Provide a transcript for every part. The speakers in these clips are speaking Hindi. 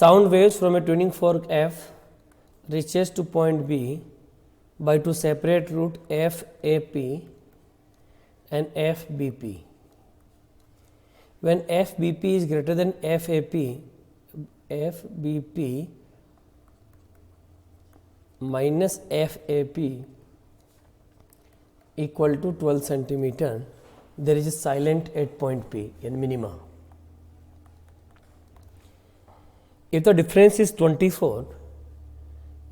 Sound waves from a tuning fork F reaches to point B by two separate route FAP and FBP. When FBP is greater than FAP, FBP minus FAP equal to 12 centimeter, there is a silent at point P in minima. If the difference is 24,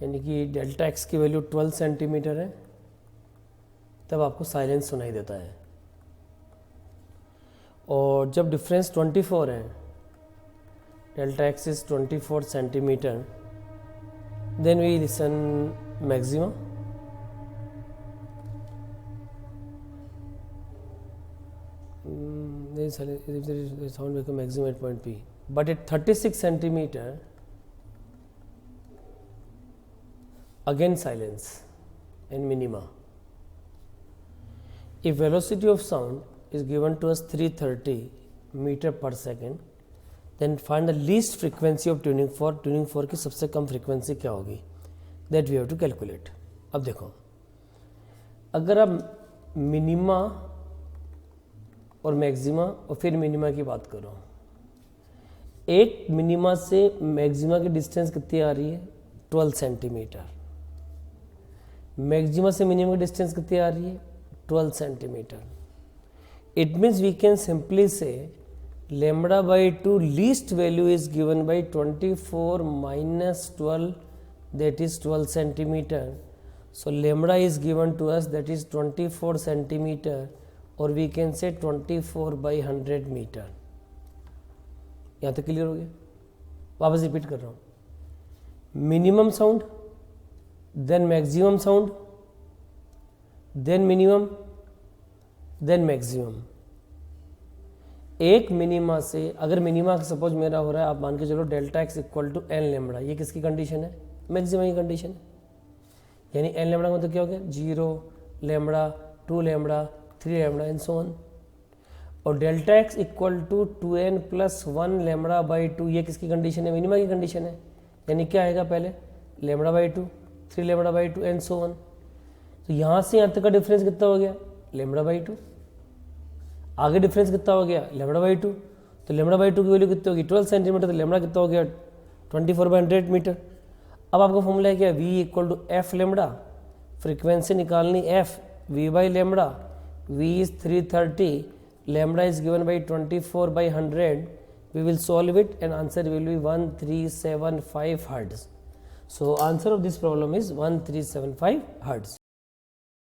यानी कि डेल्टा एक्स की वैल्यू 12 सेंटीमीटर है, तब आपको साइलेंस सुनाई देता है. और जब डिफरेंस 24 है, delta x is 24 centimetre, then we listen maximum. Sound become maximum at point P. But at 36 centimeter, again silence and minima. If velocity of sound is given to us 330 meter per second, then find the least frequency of tuning fork. Tuning fork की सबसे कम frequency क्या होगी? That we have to calculate. अब देखो, अगर आप मिनिमा और मैक्सिमा और फिर मिनिमा की बात करो, एक मिनिमा से मैक्सिमा की डिस्टेंस कितनी आ रही है? 12 सेंटीमीटर. मैक्सिमा से मिनिमम की डिस्टेंस कितनी आ रही है? 12 centimetre. It means we can simply say lambda by 2 least value is given by 24 minus 12, that is 12 centimetre. So lambda is given to us, that is 24 centimetre, और we can say 24 by 100 metre. यहाँ तक क्लियर हो गया? वापस रिपीट कर रहा हूँ. Minimum sound, then maximum sound, then minimum, then maximum. एक मिनिमा से, अगर मिनिमा सपोज मेरा हो रहा है, आप मान के चलो delta x equal to n lambda, ये किसकी कंडीशन है? मैक्सिमम की कंडीशन है. यानी एन लेमड़ा का मतलब क्या हो गया? 0 lambda, 2 lambda, 3 lambda and so on. और delta x equal to 2n plus 1 lambda by 2, ये किसकी कंडीशन है? मिनिमा की कंडीशन है. यानी क्या आएगा पहले? Lambda by 2, 3 lambda by 2 and so on. तो यहाँ से यहाँ तक का डिफरेंस कितना हो गया? Lambda by 2. आगे डिफरेंस कितना हो गया? Lambda by 2. तो लेमड़ा बाई 2 की वैल्यू कितनी होगी? 12 सेंटीमीटर. तो लेमड़ा कितना हो गया? 24 बाई 100 मीटर. अब आपका फॉर्मूला है क्या? V equal to f lambda. Frequency निकालनी f, V by lambda. V is 330, lambda is given by 24 by 100. We will solve it and answer will be 1375 hertz. So answer of this problem is 1375 hertz.